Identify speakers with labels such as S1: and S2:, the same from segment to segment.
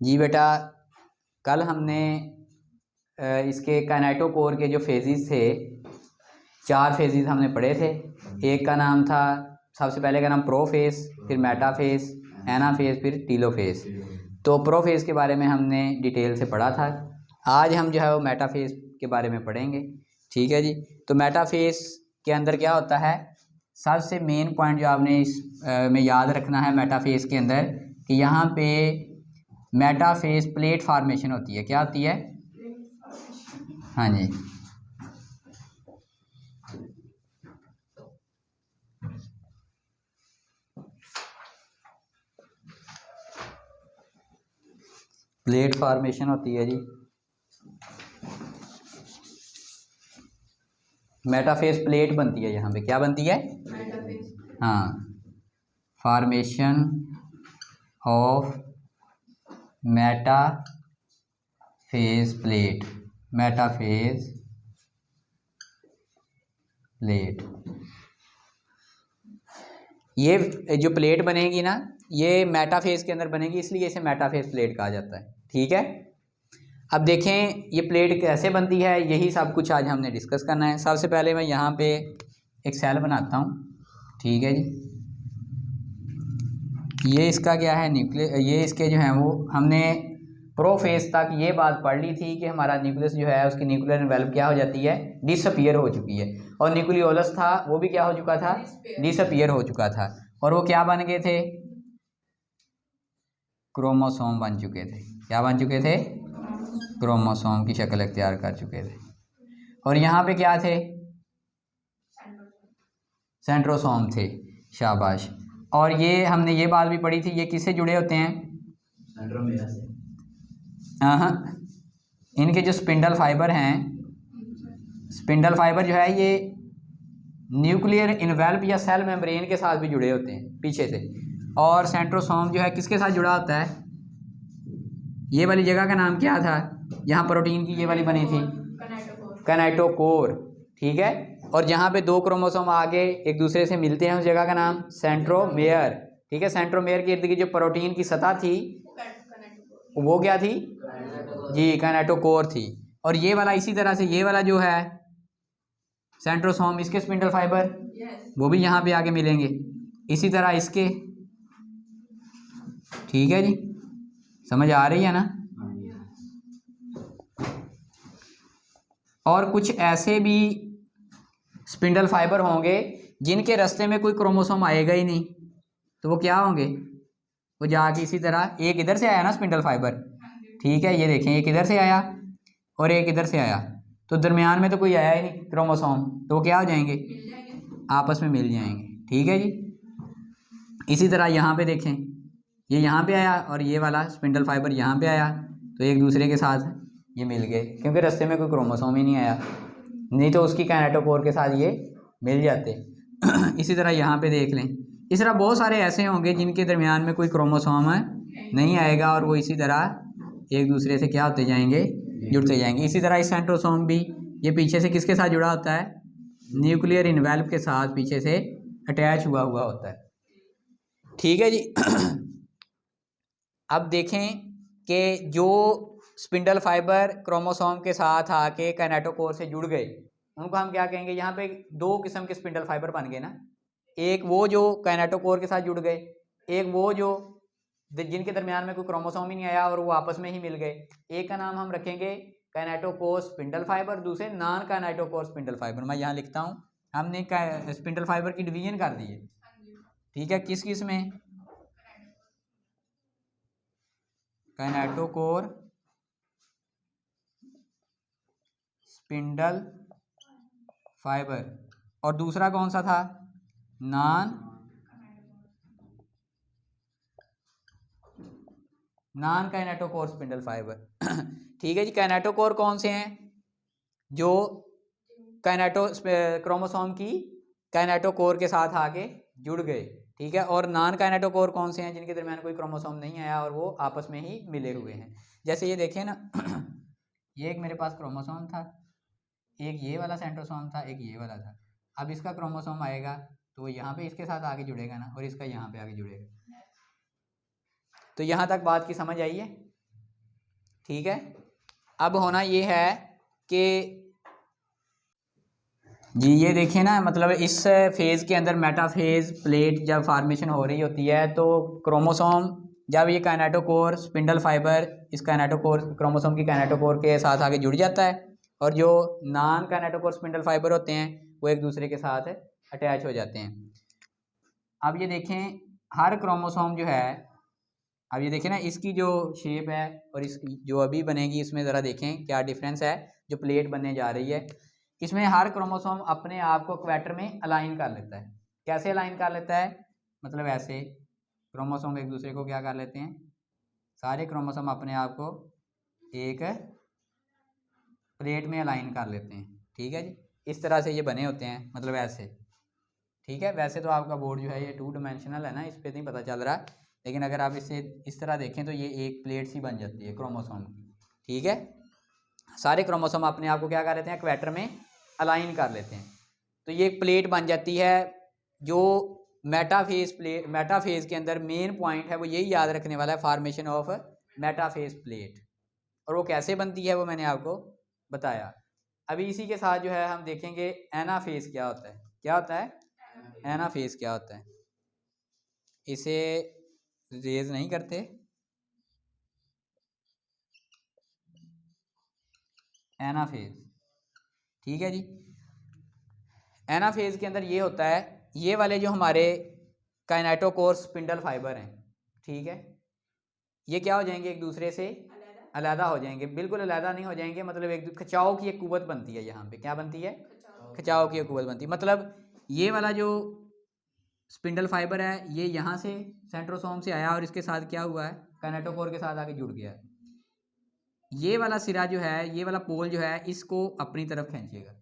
S1: जी बेटा, कल हमने इसके काइनेटोकोर के जो फेजेस थे, 4 फेजेस हमने पढ़े थे। एक का नाम था, सबसे पहले का नाम प्रोफेज, फिर मेटाफेज, एनाफेज, फिर टीलोफेज। तो प्रोफेज के बारे में हमने डिटेल से पढ़ा था। आज हम जो है वो मेटाफेज के बारे में पढ़ेंगे। ठीक है जी। तो मेटाफेज के अंदर क्या होता है, सबसे मेन पॉइंट जो आपने इस में याद रखना है मेटाफेज के अंदर, कि यहाँ पे मेटाफेज प्लेट फॉर्मेशन होती है। क्या होती है? हाँ जी, प्लेट फॉर्मेशन होती है जी। मेटाफेज प्लेट बनती है यहाँ पे। क्या बनती है? हाँ, formation of metaphase plate, metaphase plate. ये जो प्लेट बनेगी ना, ये मेटाफेज के अंदर बनेगी, इसलिए इसे मेटाफेज प्लेट कहा जाता है। ठीक है। अब देखें ये प्लेट कैसे बनती है, यही सब कुछ आज हमने डिस्कस करना है। सबसे पहले मैं यहाँ पे एक सेल बनाता हूँ। ठीक है जी। ये इसका क्या है, न्यूक्लियस। ये इसके जो है वो हमने प्रोफेज तक ये बात पढ़ ली थी कि हमारा न्यूक्लियस जो है उसकी न्यूक्लियर एनवेलप क्या हो जाती है, डिसअपीयर हो चुकी है। और न्यूक्लियोलस था वो भी क्या हो चुका था, डिसअपीयर हो चुका था। और वो क्या बन गए थे, क्रोमोसोम बन चुके थे। क्या बन चुके थे? क्रोमोसोम की शक्ल इख्तियार कर चुके थे। और यहाँ पे क्या थे, सेंट्रोसोम थे। शाबाश। और ये हमने ये बात भी पढ़ी थी, ये किससे जुड़े होते हैं? सेंट्रोमियर से। हाँ, इनके जो स्पिंडल फाइबर हैं, स्पिंडल फाइबर जो है ये न्यूक्लियर इनवेल्प या सेल मेम्ब्रेन के साथ भी जुड़े होते हैं पीछे से। और सेंट्रोसोम जो है किसके साथ जुड़ा होता है? ये वाली जगह का नाम क्या था, यहाँ प्रोटीन की ये वाली बनी थी? कैनेटोकोर। ठीक है। और जहाँ पे 2 क्रोमोसोम आगे एक दूसरे से मिलते हैं, उस जगह का नाम सेंट्रोमेयर। ठीक है। सेंट्रोमेयर के इर्द गिर्द जो प्रोटीन की सतह थी वो क्या थी जी, कैनेटोकोर थी। और ये वाला इसी तरह से, ये वाला जो है सेंट्रोसोम, इसके स्पिंडल फाइबर वो भी यहाँ पे आगे मिलेंगे, इसी तरह इसके। ठीक है जी, समझ आ रही है ना? और कुछ ऐसे भी स्पिंडल फाइबर होंगे जिनके रास्ते में कोई क्रोमोसोम आएगा ही नहीं, तो वो क्या होंगे, वो जाके इसी तरह, एक इधर से आया ना स्पिंडल फाइबर, ठीक है, ये देखें एक इधर से आया और एक इधर से आया, तो दरमियान में तो कोई आया ही नहीं क्रोमोसोम, तो वो क्या हो जाएंगे, आपस में मिल जाएंगे। ठीक है जी। इसी तरह यहाँ पे देखें, ये यहाँ पे आया और ये वाला स्पिंडल फाइबर यहाँ पे आया, तो एक दूसरे के साथ ये मिल गए, क्योंकि रास्ते में कोई क्रोमोसोम ही नहीं आया, नहीं तो उसकी काइनेटोकोर के साथ ये मिल जाते। इसी तरह यहाँ पे देख लें, इस तरह बहुत सारे ऐसे होंगे जिनके दरमियान में कोई क्रोमोसोम नहीं आएगा और वो इसी तरह एक दूसरे से क्या होते जाएंगे, जुड़ते जाएंगे। इसी तरह इस सेंट्रोसोम भी, ये पीछे से किसके साथ जुड़ा होता है, न्यूक्लियर इनवेल्प के साथ पीछे से अटैच हुआ हुआ होता है। ठीक है जी। अब देखें कि जो स्पिंडल फाइबर क्रोमोसोम के साथ आके काइनेटोकोर से जुड़ गए, उनको हम क्या कहेंगे, यहाँ पे 2 किस्म के स्पिंडल फाइबर बन गए ना, एक वो जो काइनेटोकोर के साथ जुड़ गए, एक वो जो जिनके दरमियान में कोई क्रोमोसोम ही नहीं आया और वो आपस में ही मिल गए। एक का नाम हम रखेंगे काइनेटोकोर स्पिंडल फाइबर, दूसरे नॉन काइनेटोकोर स्पिंडल फाइबर। मैं यहाँ लिखता हूँ, हमने स्पिंडल फाइबर की डिवीजन कर दी है। ठीक है, किस किस में, काइनेटोकोर स्पिंडल फाइबर, और दूसरा कौन सा था, नॉन काइनेटोकोर स्पिंडल फाइबर। ठीक है जी। काइनेटोकोर कौन से हैं, जो क्रोमोसोम की काइनेटोकोर के साथ आके जुड़ गए। ठीक है। और नॉन काइनेटोकोर कौन से हैं, जिनके दरमियान कोई क्रोमोसोम नहीं आया और वो आपस में ही मिले हुए हैं। जैसे ये देखें ना, ये एक मेरे पास क्रोमोसोम था, एक ये वाला सेंट्रोसोम था, एक ये वाला था। अब इसका क्रोमोसोम आएगा तो वो यहाँ पे इसके साथ आगे जुड़ेगा ना, और इसका यहाँ पे आगे जुड़ेगा। तो यहाँ तक बात की समझ आई है? ठीक है। अब होना ये है कि जी ये देखिए ना, मतलब इस फेज़ के अंदर मेटाफेज प्लेट जब फार्मेशन हो रही होती है तो क्रोमोसोम जब ये काइनेटोकोर स्पिंडल फाइबर इस काइनेटोकोर क्रोमोसोम की काइनेटोकोर के साथ आगे जुड़ जाता है, और जो नॉन काइनेटोकोर स्पिंडल फाइबर होते हैं वो एक दूसरे के साथ अटैच हो जाते हैं। अब ये देखें हर क्रोमोसोम जो है, अब ये देखें ना इसकी जो शेप है और इसकी जो अभी बनेगी इसमें ज़रा देखें क्या डिफरेंस है जो प्लेट बनने जा रही है। इसमें हर क्रोमोसोम अपने आप को इक्वेटर में अलाइन कर लेता है। कैसे अलाइन कर लेता है? मतलब ऐसे क्रोमोसोम एक दूसरे को क्या कर लेते हैं, सारे क्रोमोसोम अपने आप को एक प्लेट में अलाइन कर लेते हैं। ठीक है जी, इस तरह से ये बने होते हैं, मतलब ऐसे। ठीक है, वैसे तो आपका बोर्ड जो है ये 2 डायमेंशनल है ना, इस पर नहीं पता चल रहा, लेकिन अगर आप इसे इस तरह देखें तो ये एक प्लेट सी बन जाती है क्रोमोसोम की। ठीक है, सारे क्रोमोसोम अपने आप को क्या कर लेते हैं, इक्वेटर में अलाइन कर लेते हैं, तो ये एक प्लेट बन जाती है। जो मेटाफेज के अंदर मेन पॉइंट है वो यही याद रखने वाला है, फार्मेशन ऑफ मेटाफेज प्लेट। और वो कैसे बनती है वो मैंने आपको बताया। अभी इसी के साथ जो है हम देखेंगे एनाफेज क्या होता है। क्या होता है एनाफेज? क्या होता है, इसे रेज नहीं करते। एनाफेज, ठीक है जी। एनाफेज के अंदर ये होता है, ये वाले जो हमारे काइनेटोकोर स्पिंडल फाइबर हैं, ठीक है, ये क्या हो जाएंगे, एक दूसरे से अलहदा हो जाएंगे। बिल्कुल अलहदा नहीं हो जाएंगे, मतलब एक खिंचाव की एक कुव्वत बनती है यहाँ पे। क्या बनती है? खिंचाव की एक कुव्वत बनती है। मतलब ये वाला जो स्पिंडल फाइबर है ये यहाँ से सेंट्रोसोम से आया और इसके साथ क्या हुआ है, काइनेटोकोर के साथ आके जुड़ गया। ये वाला सिरा जो है, ये वाला पोल जो है, इसको अपनी तरफ खींचेगा।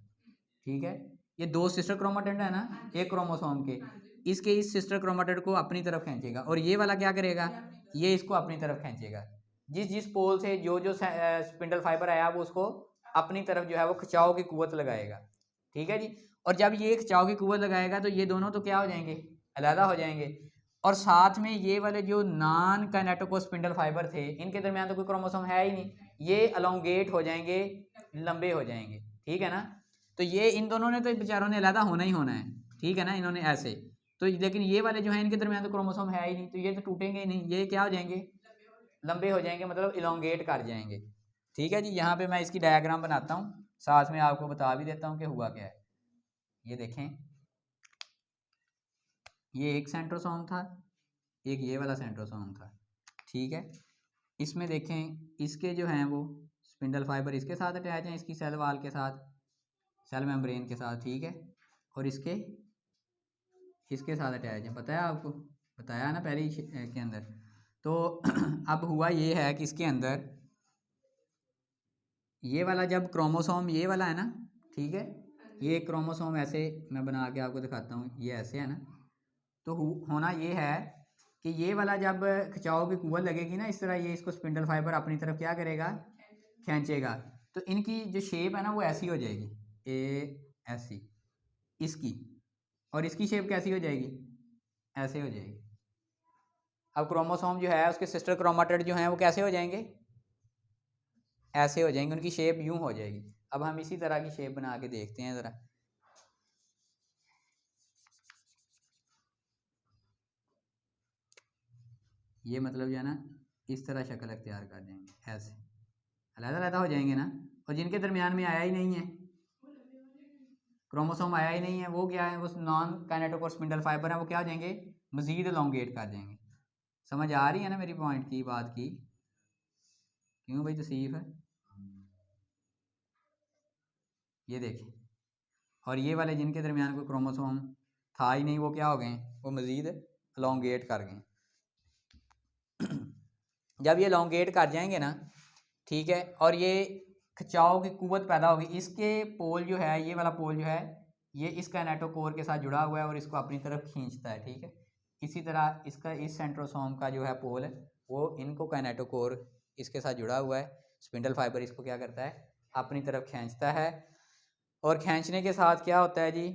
S1: ठीक है, ये 2 सिस्टर क्रोमाटिड है ना एक क्रोमोसोम के, इसके इस सिस्टर क्रोमाटिड को अपनी तरफ खींचेगा, और ये वाला क्या करेगा, ये इसको अपनी तरफ खींचेगा। जिस जिस पोल से जो जो स्पिंडल फाइबर आया वो उसको अपनी तरफ जो है वो खिंचाव की कुव्वत लगाएगा। ठीक है जी, और जब ये खिंचाव की कुव्वत लगाएगा तो ये दोनों तो क्या हो जाएंगे, अलहदा हो जाएंगे। और साथ में ये वाले जो नॉन काइनेटोकोर स्पिंडल फाइबर थे, इनके दरमियान तो कोई क्रोमोसोम है ही नहीं, ये अलोंगेट हो जाएंगे, लंबे हो जाएंगे। ठीक है ना, तो ये इन दोनों ने तो बेचारों ने अलहदा होना ही होना है। ठीक है ना, इन्होंने ऐसे तो, लेकिन ये वाले जो हैं इनके दरमियान तो क्रोमोसोम है ही नहीं, तो ये तो टूटेंगे ही नहीं, ये क्या हो जाएंगे, लंबे हो जाएंगे, मतलब इलोंगेट कर जाएंगे। ठीक है जी, यहाँ पे मैं इसकी डायग्राम बनाता हूँ, साथ में आपको बता भी देता हूँ कि हुआ क्या है। ये देखें, ये एक सेंट्रोसोम था, एक ये वाला सेंट्रोसोम था। ठीक है, इसमें देखें इसके जो हैं वो स्पिंडल फाइबर इसके साथ अटैच हैं, इसकी सेल वाल के साथ, सेल मेम्ब्रेन के साथ। ठीक है, और इसके साथ अटैच है, बताया आपको, बताया ना पहले ही के अंदर। तो अब हुआ ये है कि इसके अंदर ये वाला जब क्रोमोसोम ये वाला है ना, ठीक है, ये क्रोमोसोम ऐसे मैं बना के आपको दिखाता हूँ, ये ऐसे है ना, तो होना ये है कि ये वाला जब खिंचाव की कुव्वत लगेगी ना इस तरह, ये इसको स्पिंडल फाइबर अपनी तरफ क्या करेगा, खींचेगा, तो इनकी जो शेप है ना वो ऐसी हो जाएगी, ऐसी इसकी, और इसकी शेप कैसी हो जाएगी, ऐसे हो जाएगी। अब क्रोमोसोम जो है उसके सिस्टर क्रोमाटिड जो हैं वो कैसे हो जाएंगे, ऐसे हो जाएंगे, उनकी शेप यूं हो जाएगी। अब हम इसी तरह की शेप बना के देखते हैं ज़रा। ये मतलब जो है ना इस तरह शक्ल अख्तियार कर जाएंगे, ऐसे अलग-अलग हो जाएंगे ना, और जिनके दरमियान में आया ही नहीं है, क्रोमोसोम आया ही नहीं है, वो क्या है, वो नॉन काइनेटोकोर स्पिंडल फाइबर है, वो क्या हो जाएंगे, मजीद एलोंगेट कर जाएंगे। समझ आ रही है ना मेरी पॉइंट की बात की? क्यों भाई, तसीफ है, ये देखें, और ये वाले जिनके दरमियान कोई क्रोमोसोम था ही नहीं वो क्या हो गए, वो मजीद एलोंगेट कर गए। जब ये एलोंगेट कर जाएंगे ना, ठीक है, और ये खिंचाव की कुव्वत पैदा होगी, इसके पोल जो है, ये वाला पोल जो है ये इस काइनेटोकोर के साथ जुड़ा हुआ है और इसको अपनी तरफ खींचता है। ठीक है, इसी तरह इसका इस सेंट्रोसोम का जो है पोल है वो इनको काइनेटोकोर इसके साथ जुड़ा हुआ है, स्पिंडल फाइबर इसको क्या करता है, अपनी तरफ खींचता है, और खींचने के साथ क्या होता है जी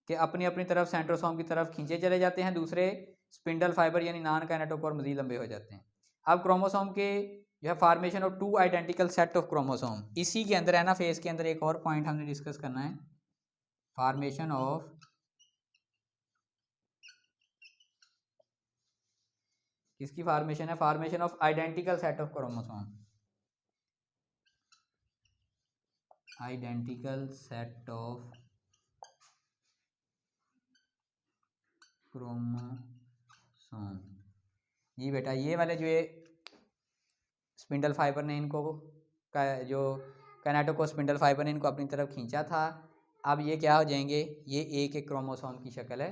S1: कि अपनी अपनी तरफ सेंट्रोसोम की तरफ खींचे चले जाते हैं दूसरे स्पिंडल फाइबर, यानी नॉन काइनेटोकोर मज़ीद लंबे हो जाते हैं। अब क्रोमोसोम के जो है formation of two identical set of chromosome. इसी के अंदर एनाफेज के अंदर एक और पॉइंट हमने डिस्कस करना है, फॉर्मेशन ऑफ किसकी फॉर्मेशन है, formation of identical set of chromosome, identical set of chromosome. जी बेटा, ये वाले जो ये स्पिंडल फाइबर ने इनको जो कैनेटो स्पिंडल फाइबर ने इनको अपनी तरफ खींचा था, अब ये क्या हो जाएंगे, ये एक एक क्रोमोसोम की शक्ल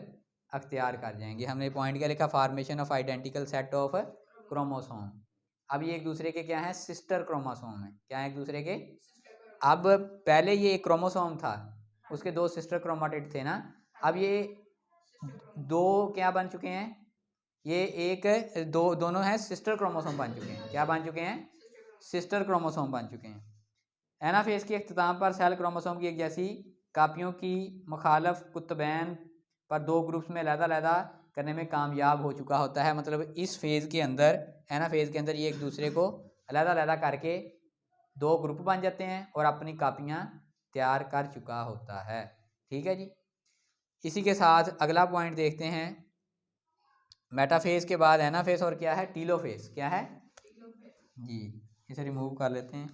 S1: अख्तियार कर जाएंगे। हमने पॉइंट क्या लिखा, formation of identical set of chromosome. अब ये एक दूसरे के क्या है, सिस्टर क्रोमोसोम है। क्या है, एक दूसरे के। अब पहले ये एक क्रोमोसोम था, उसके दो सिस्टर क्रोमाटिड थे ना, अब ये दो क्या बन चुके हैं, ये एक दोनों हैं सिस्टर क्रोमोसोम बन चुके हैं। क्या बन चुके हैं, सिस्टर क्रोमोसोम बन चुके हैं। एनाफेज के अख्ताम पर सेल क्रोमोसोम की एक जैसी कापियों की मुखालफ कुतुबैन पर दो ग्रुप्स में अलहदा करने में कामयाब हो चुका होता है। मतलब इस फेज़ के अंदर, एनाफेज के अंदर, ये एक दूसरे को अलहदा करके दो ग्रुप बन जाते हैं और अपनी कापियाँ तैयार कर चुका होता है। ठीक है जी। इसी के साथ अगला पॉइंट देखते हैं, मेटाफेज के बाद एनाफेज और क्या है, टीलोफेज। क्या है जी, इसे रिमूव कर लेते हैं।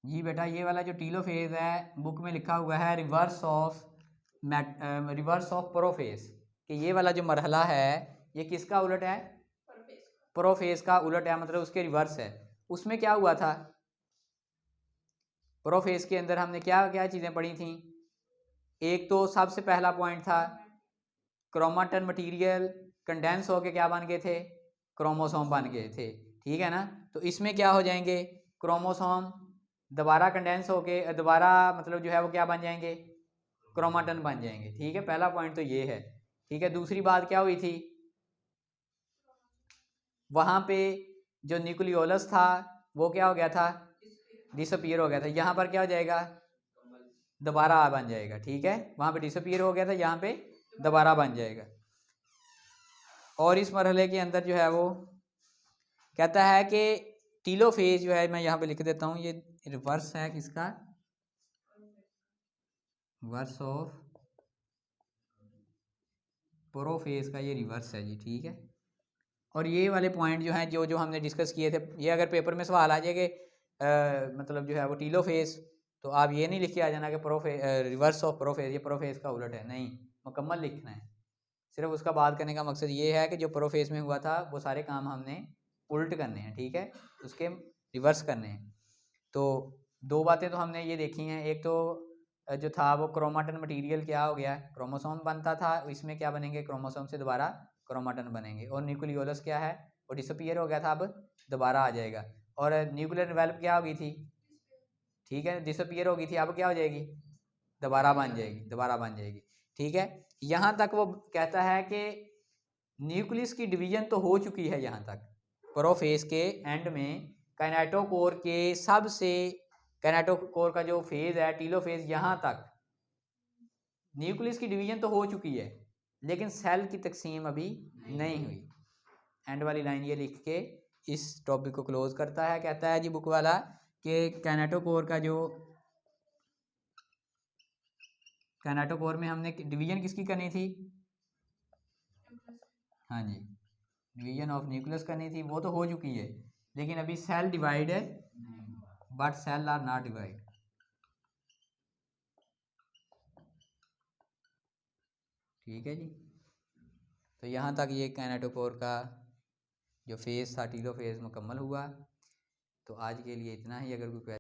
S1: जी बेटा, ये वाला जो टीलोफेज है बुक में लिखा हुआ है रिवर्स ऑफ प्रोफेज, कि ये वाला जो मरहला है ये किसका उलट है, प्रोफेज का उलट है, मतलब उसके रिवर्स है। उसमें क्या हुआ था, प्रोफेज के अंदर हमने क्या क्या चीज़ें पढ़ी थी। एक तो सबसे पहला पॉइंट था, क्रोमाटन मटेरियल कंडेंस होके क्या बन गए थे, क्रोमोसोम बन गए थे। ठीक है ना। तो इसमें क्या हो जाएंगे, क्रोमोसोम दोबारा कंडेंस होके दोबारा मतलब जो है वो क्या बन जाएंगे, क्रोमाटन बन जाएंगे। ठीक है, पहला पॉइंट तो ये है। ठीक है, दूसरी बात क्या हुई थी, वहाँ पे जो न्यूक्लियोलस था वो क्या हो गया था, डिसअपीयर हो गया था। यहाँ पर क्या हो जाएगा, दोबारा बन जाएगा। ठीक है, वहाँ पे डिसअपीयर हो गया था, यहाँ पे दोबारा बन जाएगा। और इस मरहले के अंदर जो है वो कहता है कि टीलोफेज जो है, मैं यहाँ पे लिख देता हूँ, ये रिवर्स है किसका, वर्स ऑफ प्रोफेज का, ये रिवर्स है जी। ठीक है, और ये वाले पॉइंट जो हैं जो जो हमने डिस्कस किए थे, ये अगर पेपर में सवाल आ जाए कि मतलब जो है वो टीलोफेज, तो आप ये नहीं लिख के आ जाना कि रिवर्स ऑफ प्रोफेज, ये प्रोफेज का उलट है, नहीं, मुकम्मल लिखना है। सिर्फ उसका बात करने का मकसद ये है कि जो प्रोफेज में हुआ था वो सारे काम हमने उल्ट करने हैं। ठीक है, उसके रिवर्स करने हैं। तो दो बातें तो हमने ये देखी हैं, एक तो जो था वो क्रोमाटन मटेरियल क्या हो गया, क्रोमोसोम बनता था, इसमें क्या बनेंगे, क्रोमोसोम से दोबारा क्रोमाटन बनेंगे। और न्यूक्लियोलस क्या है, वो डिसअपीयर हो गया था, अब दोबारा आ जाएगा। और न्यूक्लियर एनवेलप क्या हो गई थी, ठीक है, डिसअपीयर हो गई थी, अब क्या हो जाएगी, दोबारा बन जाएगी, दोबारा बन जाएगी। ठीक है, यहाँ तक वो कहता है कि न्यूक्लियस की डिवीजन तो हो चुकी है यहाँ तक, प्रोफेज के एंड में काइनेटोकोर के सबसे, काइनेटोकोर का जो फेज है टीलोफेज, यहाँ तक न्यूक्लियस की डिवीजन तो हो चुकी है, लेकिन सेल की तकसीम अभी नहीं हुई। एंड वाली लाइन ये लिख के इस टॉपिक को क्लोज करता है। कहता है जी बुक वाला कि काइनेटोकोर का जो, काइनेटोकोर में हमने डिवीजन किसकी करनी थी, हाँ जी, डिवीजन ऑफ न्यूक्लियस करनी थी, वो तो हो चुकी है, लेकिन अभी सेल डिवाइड है, but cell are not divide. ठीक है जी, तो यहाँ तक ये काइनेटोकोर का जो फेज़ था, टीलोफेज, मुकम्मल हुआ। तो आज के लिए इतना ही। अगर कोई